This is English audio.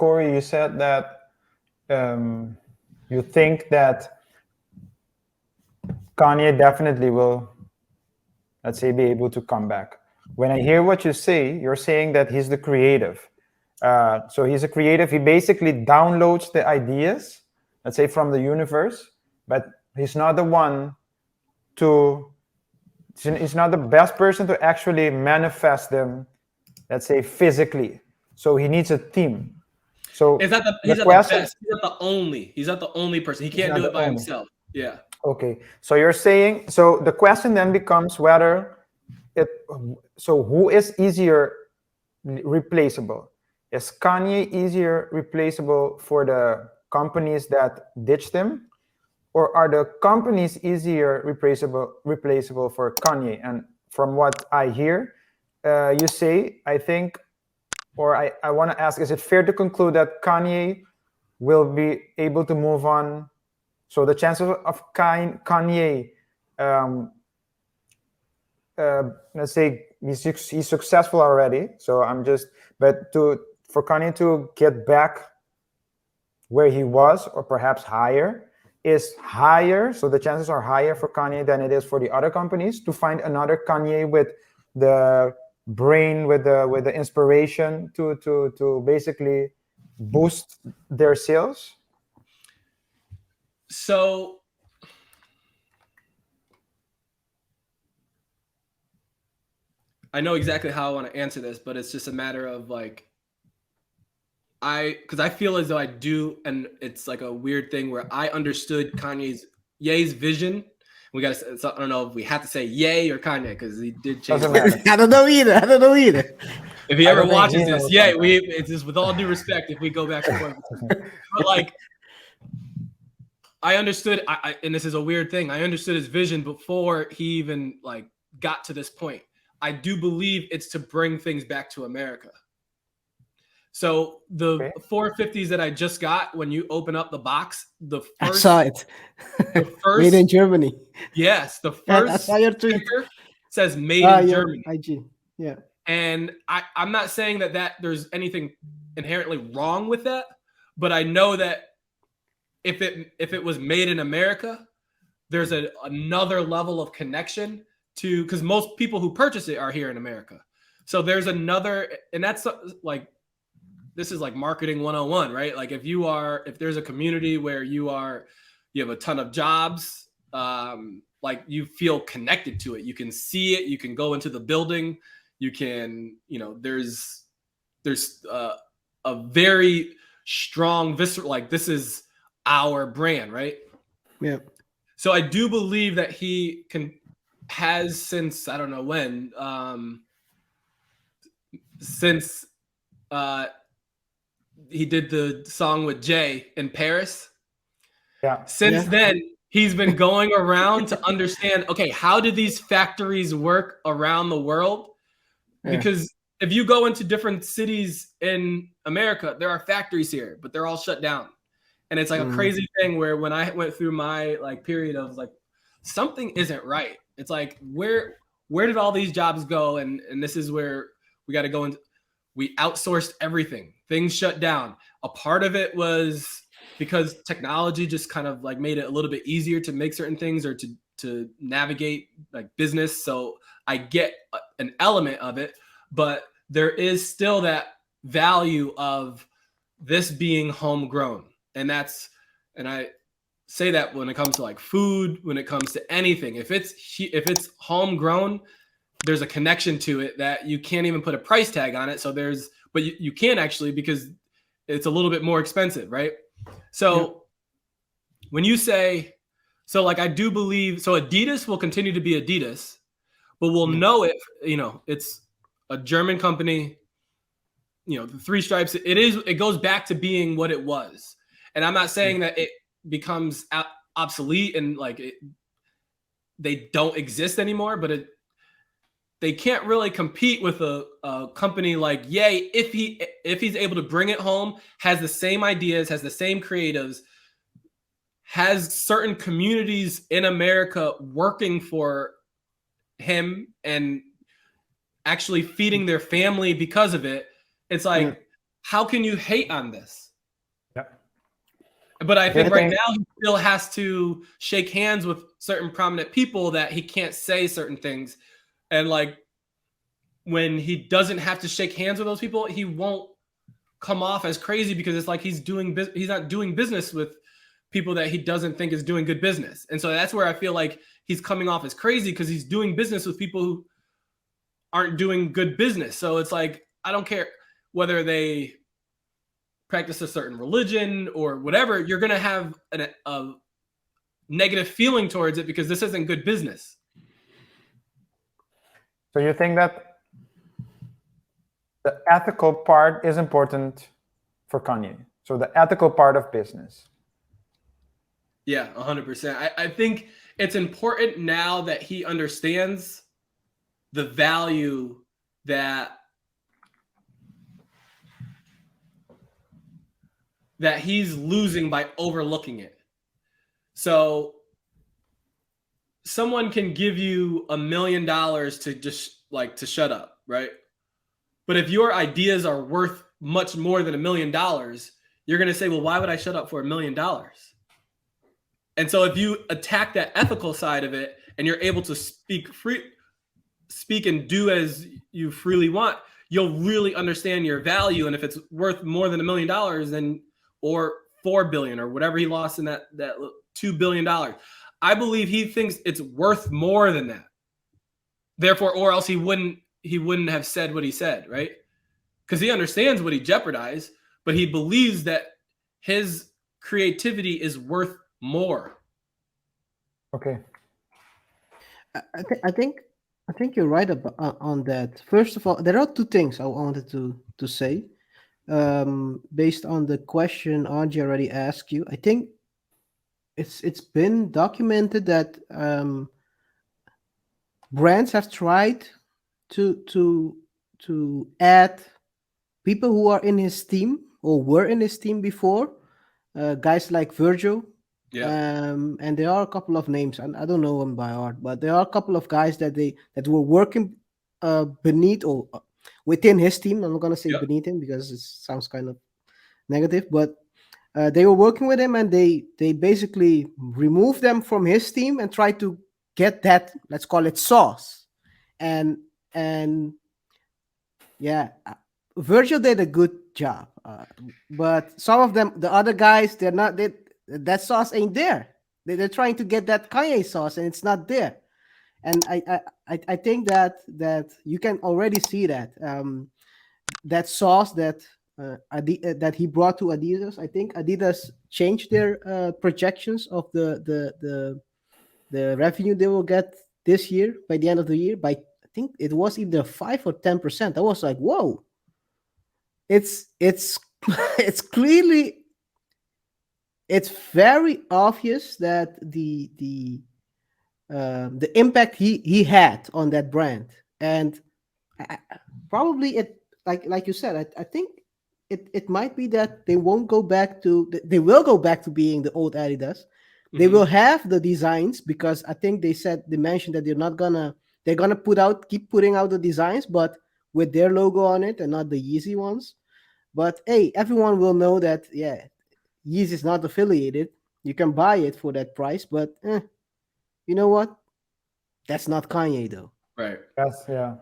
Corey, you said that you think that Kanye definitely will, let's say, be able to come back. When I hear what you say, you're saying that he's the creative. So he's a creative. He basically downloads the ideas, let's say, from the universe, but he's not the one to. He's not the best person to actually manifest them, let's say, physically. So he needs a team. So he's not the best. He's not the only. He's not the only person. He can't do it by himself. Yeah. Okay. So you're saying, so the question then becomes whether so who is easier replaceable? Is Kanye easier replaceable for the companies that ditched him, or are the companies easier replaceable for Kanye? And from what I hear, you say, I think, or I want to ask, is it fair to conclude that Kanye will be able to move on? So the chances of Kanye, let's say he's successful already. So for Kanye to get back where he was, or perhaps higher, is higher. So the chances are higher for Kanye than it is for the other companies to find another Kanye with the brain, with the inspiration to basically boost their sales. So I know exactly how I want to answer this, but it's just a matter of like, because I feel as though I do, and it's like a weird thing where I understood Ye's vision. I don't know if we have to say Ye or Kanye because he did change. I don't know either. If he ever watches this, it's just with all due respect if we go back and forth. But like, I understood, and this is a weird thing. I understood his vision before he even like got to this point. I do believe it's to bring things back to America. So the 450s that I just got, when you open up the box, I saw it. The first made in Germany. Yes, the first sticker says made in Germany. IG. Yeah. And I'm not saying that there's anything inherently wrong with that, but I know that if it was made in America, there's another level of connection to, because most people who purchase it are here in America. So there's another, and that's like, this is like marketing 101, right? Like if there's a community where you have a ton of jobs, like you feel connected to it. You can see it. You can go into the building. You can, there's a very strong visceral, like this is our brand, right? Yeah. So I do believe that he has since, I don't know when, since he did the song with Jay in Paris. Yeah. Since then, he's been going around to understand, okay, how do these factories work around the world? Because if you go into different cities in America, there are factories here, but they're all shut down. And it's like a crazy thing where when I went through my like period of like, something isn't right. It's like, where did all these jobs go? And this is where we got to go into. We outsourced everything. Things shut down. A part of it was because technology just kind of like made it a little bit easier to make certain things or to navigate like business. So I get an element of it, but there is still that value of this being homegrown. And I say that when it comes to like food, when it comes to anything, if it's homegrown, there's a connection to it that you can't even put a price tag on it. So but you can actually, because it's a little bit more expensive, right? So when you say, so like, I do believe, so Adidas will continue to be Adidas, but we'll know it, it's a German company, the three stripes, it goes back to being what it was. And I'm not saying that it becomes obsolete and like they don't exist anymore, but they can't really compete with a company like Ye if he's able to bring it home, has the same ideas, has the same creatives, has certain communities in America working for him and actually feeding their family because of it. It's like how can you hate on this? Yeah. But I think I right think- now he still has to shake hands with certain prominent people that he can't say certain things. And like when he doesn't have to shake hands with those people, he won't come off as crazy because it's like he's not doing business with people that he doesn't think is doing good business. And so that's where I feel like he's coming off as crazy because he's doing business with people who aren't doing good business. So it's like, I don't care whether they practice a certain religion or whatever, you're going to have a negative feeling towards it because this isn't good business. So you think that the ethical part is important for Kanye? So the ethical part of business. Yeah, 100%. I think it's important now that he understands the value that he's losing by overlooking it. So someone can give you $1 million to just like to shut up, right? But if your ideas are worth much more than $1 million, you're going to say, well, why would I shut up for $1 million? And so if you attack that ethical side of it and you're able to speak and do as you freely want, you'll really understand your value. And if it's worth more than $1 million, then or 4 billion or whatever he lost in that $2 billion, I believe he thinks it's worth more than that. Therefore, or else he wouldn't have said what he said, right? Because he understands what he jeopardized, but he believes that his creativity is worth more. Okay. I think you're right about on that. First of all, there are two things I wanted to say. Based on the question RJ already asked you, I think it's been documented that brands have tried to add people who are in his team or were in his team before, guys like Virgil. Yeah. And there are a couple of names, and I don't know them by heart, but there are a couple of guys that were working beneath or within his team. I'm not gonna say Yep. beneath him because it sounds kind of negative, but they were working with him, and they basically removed them from his team and tried to get that, let's call it, sauce. And yeah, Virgil did a good job, but some of them, the other guys, they're not. That sauce ain't there. They're trying to get that Kanye sauce, and it's not there. And I think that you can already see that that sauce that that he brought to Adidas. I think Adidas changed their projections of the revenue they will get this year by the end of the year by, I think it was either 5 or 10%. I was like, whoa. It's it's clearly, it's very obvious that the impact he had on that brand. And probably it, like you said, I think it might be that they won't go back to, they will go back to being the old Adidas. They will have the designs, because I think they mentioned that they're gonna keep putting out the designs, but with their logo on it and not the Yeezy ones. But hey, everyone will know that, yeah, Yeezy is not affiliated. You can buy it for that price, but you know what? That's not Kanye though. Right. Yes. Yeah.